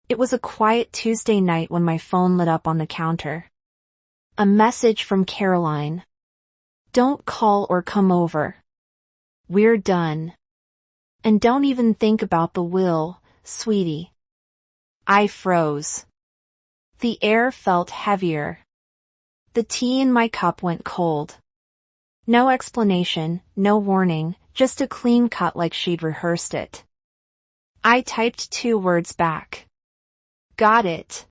It was a quiet Tuesday night when my phone lit up on the counter. A message from Caroline. Don't call or come over. We're done. And don't even think about the will, sweetie. I froze. The air felt heavier. The tea in my cup went cold. No explanation, no warning, just a clean cut like she'd rehearsed it. I typed 2 words back. Got it.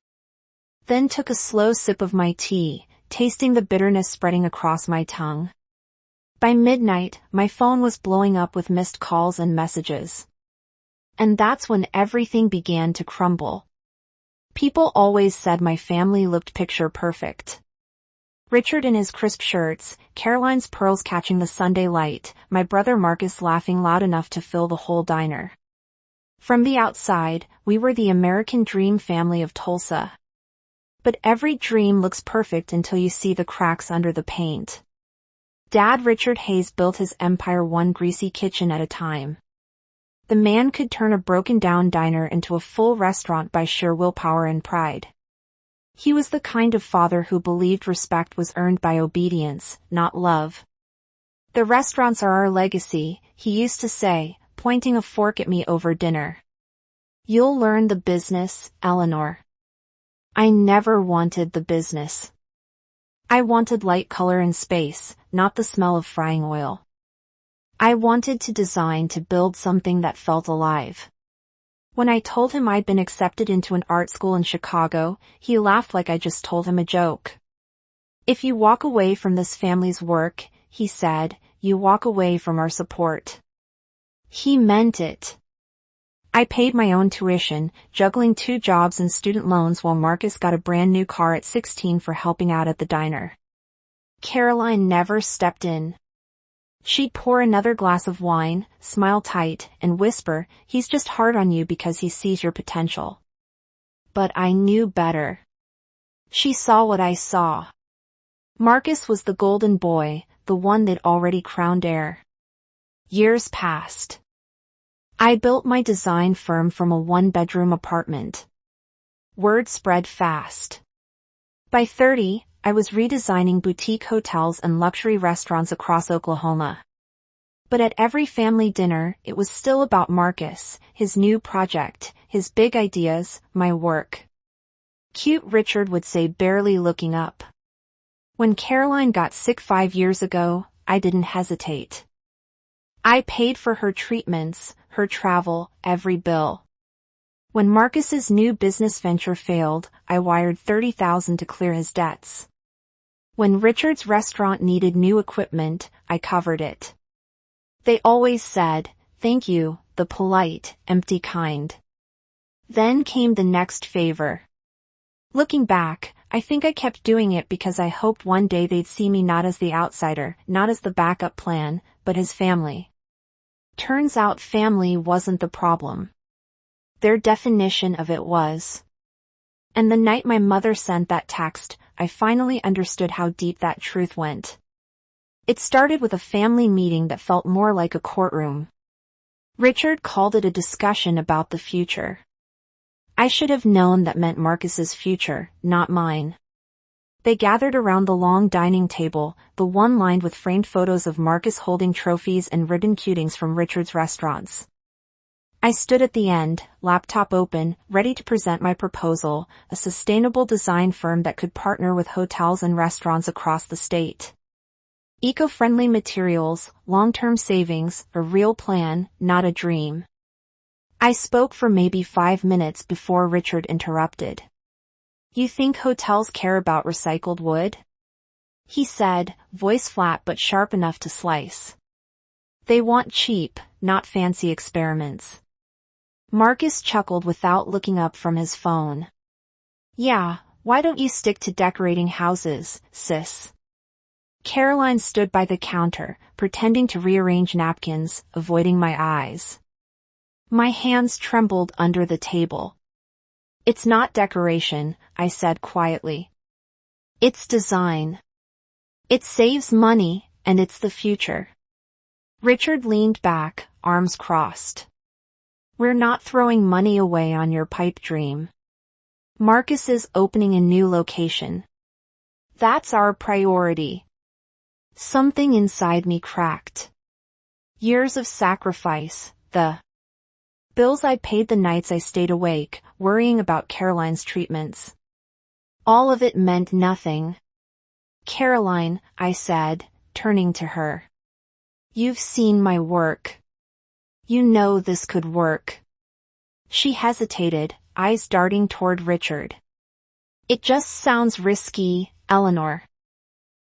Then took a slow sip of my tea, tasting the bitterness spreading across my tongue. By midnight, my phone was blowing up with missed calls and messages. And that's when everything began to crumble. People always said my family looked picture perfect. Richard in his crisp shirts, Caroline's pearls catching the Sunday light, my brother Marcus laughing loud enough to fill the whole diner. From the outside, we were the American dream family of Tulsa. But every dream looks perfect until you see the cracks under the paint. Dad Richard Hayes built his empire one greasy kitchen at a time. The man could turn a broken-down diner into a full restaurant by sheer willpower and pride. He was the kind of father who believed respect was earned by obedience, not love. The restaurants are our legacy, he used to say, pointing a fork at me over dinner. You'll learn the business, Eleanor. I never wanted the business. I wanted light color and space, not the smell of frying oil. I wanted to design to build something that felt alive. When I told him I'd been accepted into an art school in Chicago, he laughed like I just told him a joke. If you walk away from this family's work, he said, you walk away from our support. He meant it. I paid my own tuition, juggling 2 jobs and student loans while Marcus got a brand new car at 16 for helping out at the diner. Caroline never stepped in. She'd pour another glass of wine, smile tight, and whisper, he's just hard on you because he sees your potential. But I knew better. She saw what I saw. Marcus was the golden boy, the one they'd already crowned heir. Years passed. I built my design firm from a 1-bedroom apartment. Word spread fast. By 30, I was redesigning boutique hotels and luxury restaurants across Oklahoma. But at every family dinner, it was still about Marcus, his new project, his big ideas, my work. Cute Richard would say, barely looking up. When Caroline got sick 5 years ago, I didn't hesitate. I paid for her treatments, her travel, every bill. When Marcus's new business venture failed, I wired $30,000 to clear his debts. When Richard's restaurant needed new equipment, I covered it. They always said, thank you, the polite, empty kind. Then came the next favor. Looking back, I think I kept doing it because I hoped one day they'd see me not as the outsider, not as the backup plan, but as family. Turns out family wasn't the problem. Their definition of it was. And the night my mother sent that text, I finally understood how deep that truth went. It started with a family meeting that felt more like a courtroom. Richard called it a discussion about the future. I should have known that meant Marcus's future, not mine. They gathered around the long dining table, the one lined with framed photos of Marcus holding trophies and ribbon cutings from Richard's restaurants. I stood at the end, laptop open, ready to present my proposal, a sustainable design firm that could partner with hotels and restaurants across the state. Eco-friendly materials, long-term savings, a real plan, not a dream. I spoke for maybe 5 minutes before Richard interrupted. You think hotels care about recycled wood? He said, voice flat but sharp enough to slice. They want cheap, not fancy experiments. Marcus chuckled without looking up from his phone. Yeah, why don't you stick to decorating houses, sis? Caroline stood by the counter, pretending to rearrange napkins, avoiding my eyes. My hands trembled under the table. It's not decoration, I said quietly. It's design. It saves money, and it's the future. Richard leaned back, arms crossed. We're not throwing money away on your pipe dream. Marcus is opening a new location. That's our priority. Something inside me cracked. Years of sacrifice, the bills I paid, the nights I stayed awake, worrying about Caroline's treatments. All of it meant nothing. Caroline, I said, turning to her. You've seen my work. You know this could work. She hesitated, eyes darting toward Richard. It just sounds risky, Eleanor.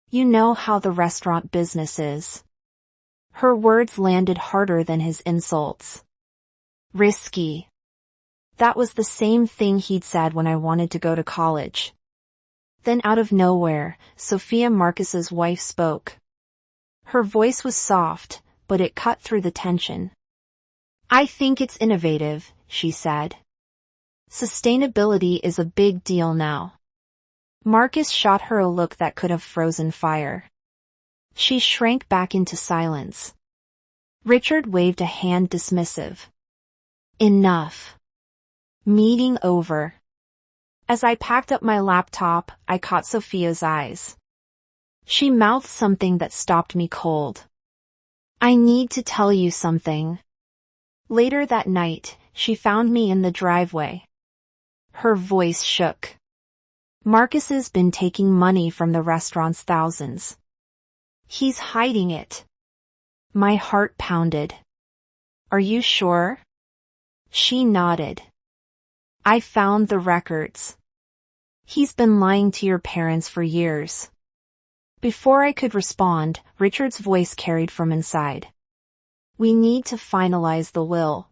You know how the restaurant business is. Her words landed harder than his insults. Risky. That was the same thing he'd said when I wanted to go to college. Then out of nowhere, Sophia, Marcus's wife, spoke. Her voice was soft, but it cut through the tension. I think it's innovative, she said. Sustainability is a big deal now. Marcus shot her a look that could have frozen fire. She shrank back into silence. Richard waved a hand, dismissive. Enough. Meeting over. As I packed up my laptop, I caught Sophia's eyes. She mouthed something that stopped me cold. I need to tell you something. Later that night, she found me in the driveway. Her voice shook. Marcus's been taking money from the restaurant's thousands. He's hiding it. My heart pounded. Are you sure? She nodded. I found the records. He's been lying to your parents for years. Before I could respond, Richard's voice carried from inside. We need to finalize the will.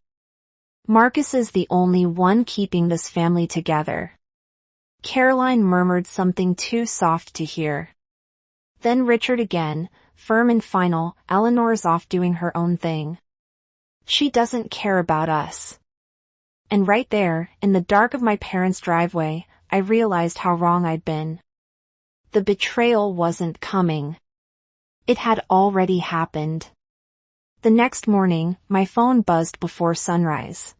Marcus is the only one keeping this family together. Caroline murmured something too soft to hear. Then Richard again, firm and final. Eleanor's off doing her own thing. She doesn't care about us. And right there, in the dark of my parents' driveway, I realized how wrong I'd been. The betrayal wasn't coming. It had already happened. The next morning, my phone buzzed before sunrise.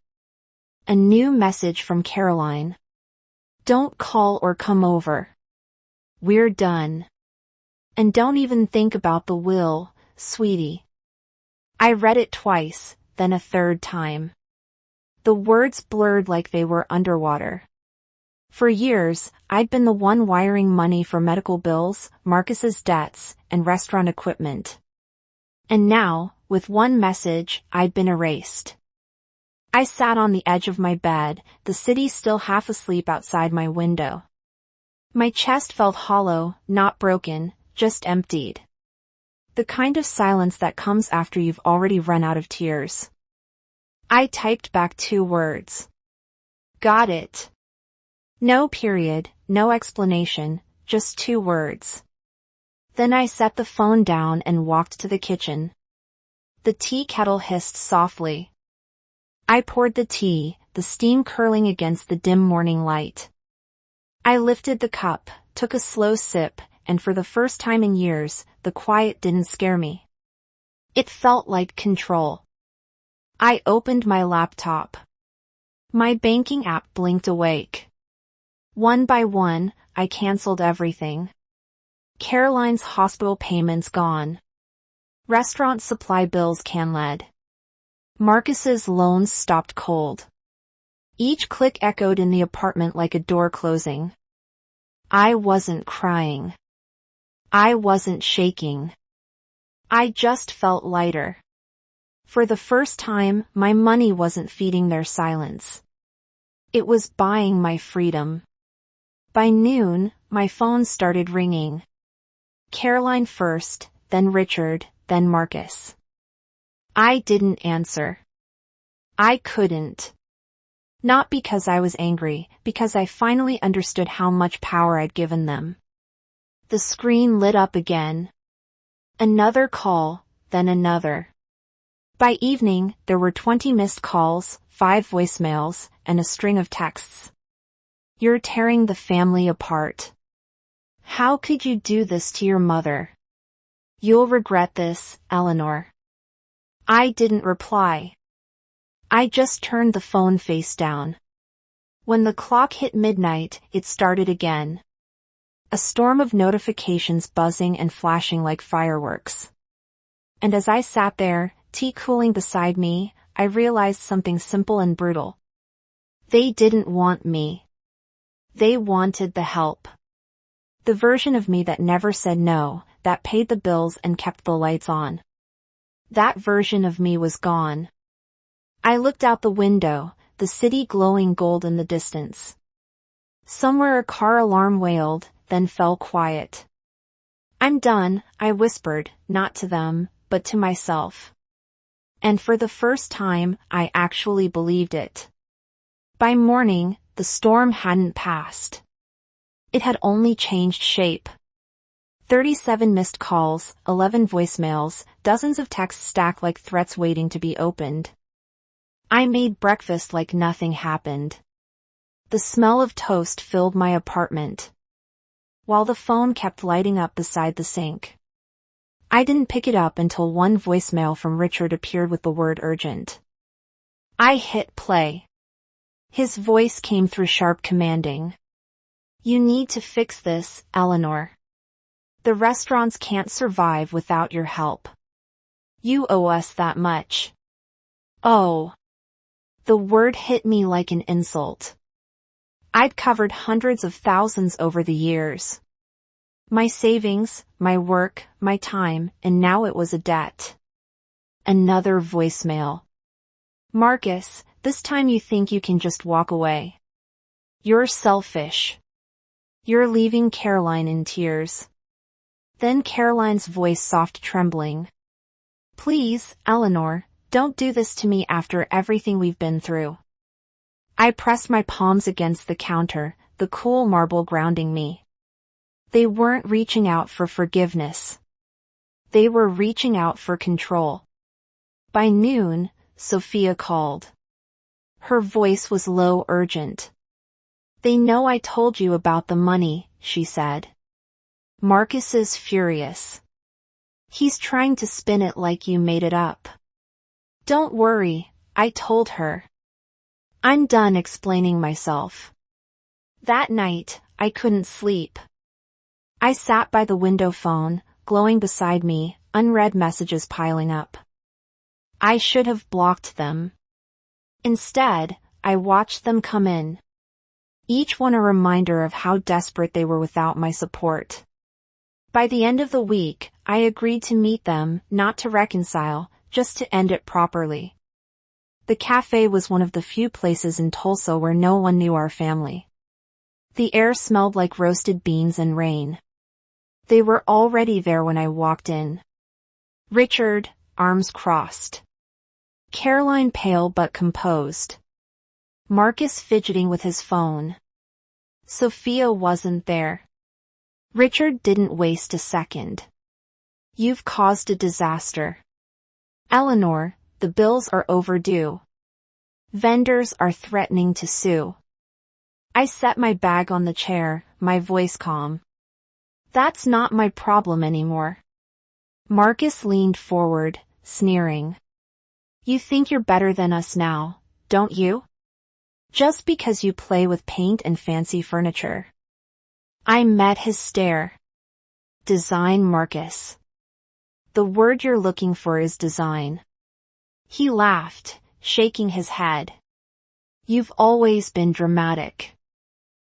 A new message from Caroline. Don't call or come over. We're done. And don't even think about the will, sweetie. I read it twice, then a third time. The words blurred like they were underwater. For years, I'd been the one wiring money for medical bills, Marcus's debts, and restaurant equipment. And now, with one message, I'd been erased. I sat on the edge of my bed, the city still half asleep outside my window. My chest felt hollow, not broken, just emptied. The kind of silence that comes after you've already run out of tears. I typed back 2 words. Got it. No period, no explanation, just 2 words. Then I set the phone down and walked to the kitchen. The tea kettle hissed softly. I poured the tea, the steam curling against the dim morning light. I lifted the cup, took a slow sip, and for the first time in years, the quiet didn't scare me. It felt like control. I opened my laptop. My banking app blinked awake. One by one, I canceled everything. Caroline's hospital payments gone. Restaurant supply bills canceled. Marcus's loans stopped cold. Each click echoed in the apartment like a door closing. I wasn't crying. I wasn't shaking. I just felt lighter. For the first time, my money wasn't feeding their silence. It was buying my freedom. By noon, my phone started ringing. Caroline first, then Richard, then Marcus. I didn't answer. I couldn't. Not because I was angry, because I finally understood how much power I'd given them. The screen lit up again. Another call, then another. By evening, there were 20 missed calls, 5 voicemails, and a string of texts. You're tearing the family apart. How could you do this to your mother? You'll regret this, Eleanor. I didn't reply. I just turned the phone face down. When the clock hit midnight, it started again. A storm of notifications buzzing and flashing like fireworks. And as I sat there, tea cooling beside me, I realized something simple and brutal. They didn't want me. They wanted the help. The version of me that never said no, that paid the bills and kept the lights on. That version of me was gone. I looked out the window, the city glowing gold in the distance. Somewhere a car alarm wailed, then fell quiet. I'm done, I whispered, not to them, but to myself. And for the first time, I actually believed it. By morning, the storm hadn't passed. It had only changed shape. 37 missed calls, 11 voicemails, dozens of texts stacked like threats waiting to be opened. I made breakfast like nothing happened. The smell of toast filled my apartment, while the phone kept lighting up beside the sink. I didn't pick it up until one voicemail from Richard appeared with the word urgent. I hit play. His voice came through sharp, commanding. You need to fix this, Eleanor. The restaurants can't survive without your help. You owe us that much. Oh. The word hit me like an insult. I'd covered hundreds of thousands over the years. My savings, my work, my time, and now it was a debt. Another voicemail. Marcus, this time you think you can just walk away. You're selfish. You're leaving Caroline in tears. Then Caroline's voice soft trembling. Please, Eleanor, don't do this to me after everything we've been through. I pressed my palms against the counter, the cool marble grounding me. They weren't reaching out for forgiveness. They were reaching out for control. By noon, Sophia called. Her voice was low, urgent. They know I told you about the money, she said. Marcus is furious. He's trying to spin it like you made it up. Don't worry, I told her. I'm done explaining myself. That night, I couldn't sleep. I sat by the window phone, glowing beside me, unread messages piling up. I should have blocked them. Instead, I watched them come in. Each one a reminder of how desperate they were without my support. By the end of the week, I agreed to meet them, not to reconcile, just to end it properly. The cafe was one of the few places in Tulsa where no one knew our family. The air smelled like roasted beans and rain. They were already there when I walked in. Richard, arms crossed. Caroline pale but composed. Marcus fidgeting with his phone. Sophia wasn't there. Richard didn't waste a second. You've caused a disaster. Eleanor, the bills are overdue. Vendors are threatening to sue. I set my bag on the chair, my voice calm. That's not my problem anymore. Marcus leaned forward, sneering. You think you're better than us now, don't you? Just because you play with paint and fancy furniture. I met his stare. Design, Marcus. The word you're looking for is design. He laughed, shaking his head. You've always been dramatic.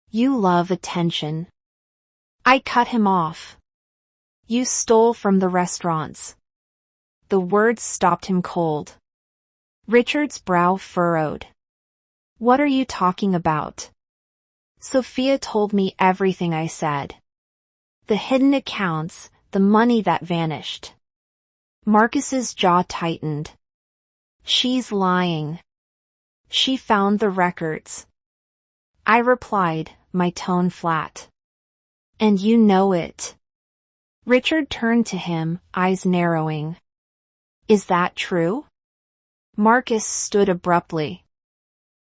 You love attention. I cut him off. You stole from the restaurants. The words stopped him cold. Richard's brow furrowed. What are you talking about? Sophia told me everything I said. The hidden accounts, the money that vanished. Marcus's jaw tightened. She's lying. She found the records. I replied, my tone flat. And you know it. Richard turned to him, eyes narrowing. Is that true? Marcus stood abruptly.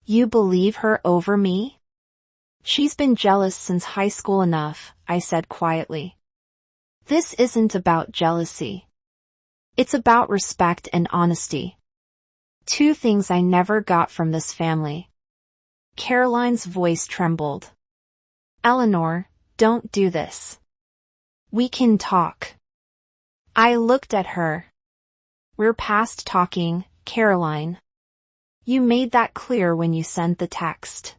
You believe her over me? She's been jealous since high school enough, I said quietly. This isn't about jealousy. It's about respect and honesty. Two things I never got from this family. Caroline's voice trembled. Eleanor, don't do this. We can talk. I looked at her. We're past talking, Caroline. You made that clear when you sent the text.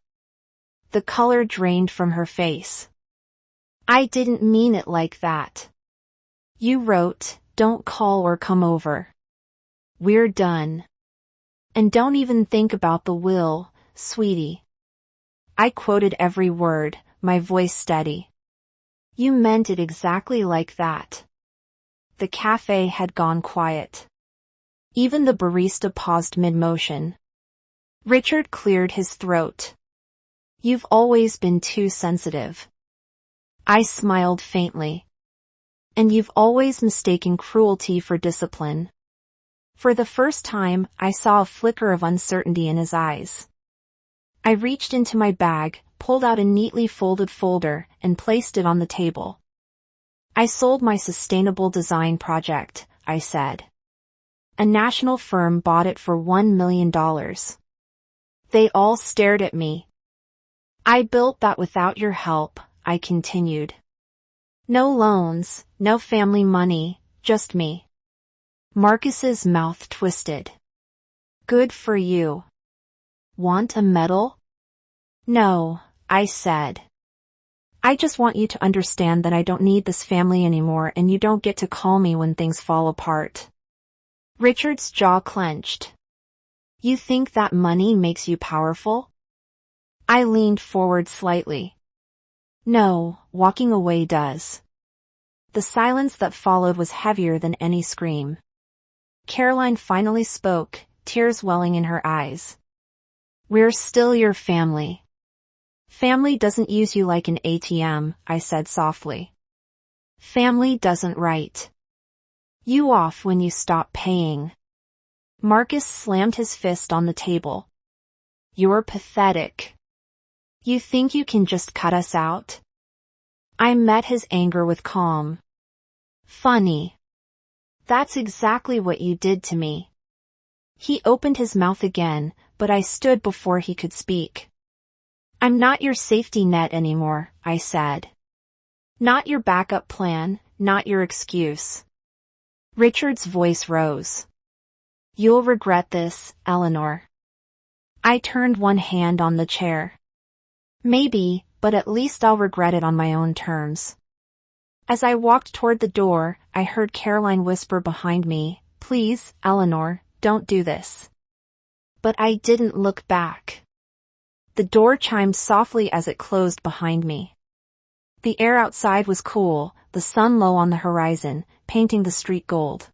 The color drained from her face. I didn't mean it like that. You wrote, don't call or come over. We're done. And don't even think about the will, sweetie. I quoted every word, my voice steady. You meant it exactly like that. The cafe had gone quiet. Even the barista paused mid-motion. Richard cleared his throat. You've always been too sensitive. I smiled faintly. And you've always mistaken cruelty for discipline. For the first time, I saw a flicker of uncertainty in his eyes. I reached into my bag, pulled out a neatly folded folder, and placed it on the table. I sold my sustainable design project, I said. A national firm bought it for $1 million. They all stared at me. I built that without your help, I continued. No loans, no family money, just me. Marcus's mouth twisted. Good for you. Want a medal? No, I said. I just want you to understand that I don't need this family anymore and you don't get to call me when things fall apart. Richard's jaw clenched. You think that money makes you powerful? I leaned forward slightly. No, walking away does. The silence that followed was heavier than any scream. Caroline finally spoke, tears welling in her eyes. We're still your family. Family doesn't use you like an ATM, I said softly. Family doesn't write you off when you stop paying. Marcus slammed his fist on the table. You're pathetic. You think you can just cut us out? I met his anger with calm. Funny. That's exactly what you did to me. He opened his mouth again, but I stood before he could speak. I'm not your safety net anymore, I said. Not your backup plan, not your excuse. Richard's voice rose. You'll regret this, Eleanor. I turned one hand on the chair. Maybe, but at least I'll regret it on my own terms. As I walked toward the door, I heard Caroline whisper behind me, Please, Eleanor, don't do this. But I didn't look back. The door chimed softly as it closed behind me. The air outside was cool, the sun low on the horizon, painting the street gold.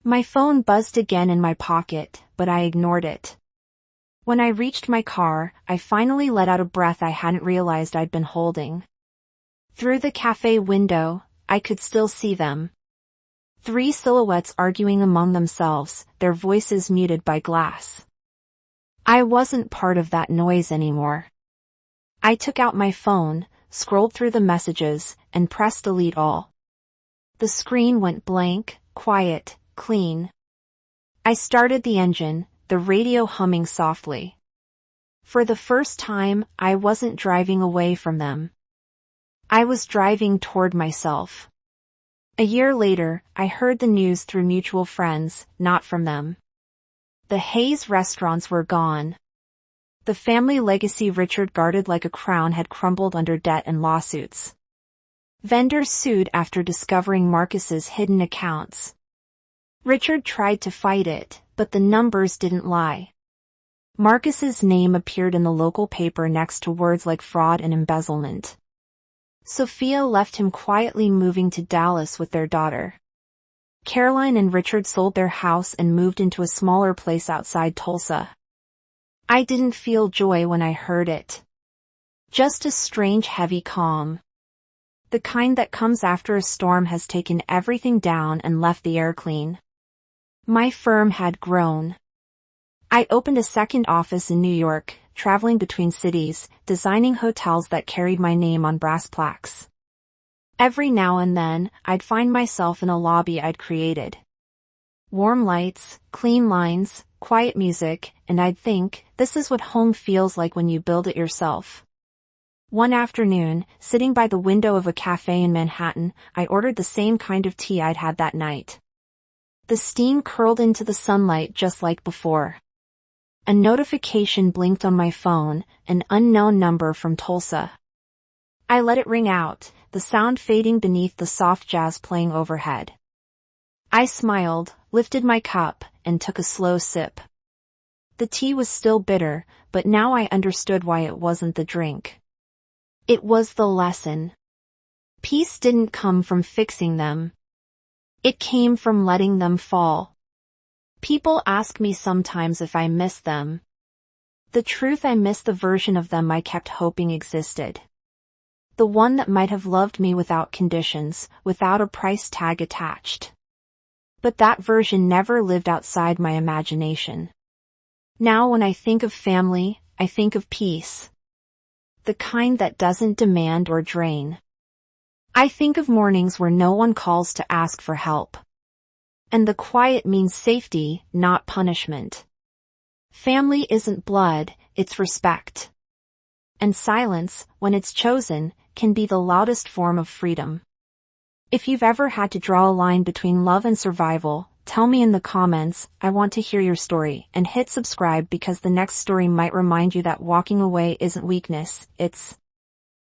My phone buzzed again in my pocket, but I ignored it. When I reached my car, I finally let out a breath I hadn't realized I'd been holding. Through the cafe window, I could still see them. 3 silhouettes arguing among themselves, their voices muted by glass. I wasn't part of that noise anymore. I took out my phone, scrolled through the messages, and pressed delete all. The screen went blank, quiet, clean. I started the engine, the radio humming softly. For the first time, I wasn't driving away from them. I was driving toward myself. A year later, I heard the news through mutual friends, not from them. The Hayes restaurants were gone. The family legacy Richard guarded like a crown had crumbled under debt and lawsuits. Vendors sued after discovering Marcus's hidden accounts. Richard tried to fight it, but the numbers didn't lie. Marcus's name appeared in the local paper next to words like fraud and embezzlement. Sophia left him quietly moving to Dallas with their daughter. Caroline and Richard sold their house and moved into a smaller place outside Tulsa. I didn't feel joy when I heard it. Just a strange heavy calm. The kind that comes after a storm has taken everything down and left the air clean. My firm had grown. I opened a second office in New York, traveling between cities, designing hotels that carried my name on brass plaques. Every now and then, I'd find myself in a lobby I'd created. Warm lights, clean lines, quiet music, and I'd think, this is what home feels like when you build it yourself. One afternoon, sitting by the window of a cafe in Manhattan, I ordered the same kind of tea I'd had that night. The steam curled into the sunlight just like before. A notification blinked on my phone, an unknown number from Tulsa. I let it ring out, the sound fading beneath the soft jazz playing overhead. I smiled, lifted my cup, and took a slow sip. The tea was still bitter, but now I understood why it wasn't the drink. It was the lesson. Peace didn't come from fixing them. It came from letting them fall. People ask me sometimes if I miss them. The truth, I miss the version of them I kept hoping existed. The one that might have loved me without conditions, without a price tag attached. But that version never lived outside my imagination. Now when I think of family, I think of peace. The kind that doesn't demand or drain. I think of mornings where no one calls to ask for help. And the quiet means safety, not punishment. Family isn't blood, it's respect. And silence, when it's chosen, can be the loudest form of freedom. If you've ever had to draw a line between love and survival, tell me in the comments. I want to hear your story, and hit subscribe because the next story might remind you that walking away isn't weakness, it's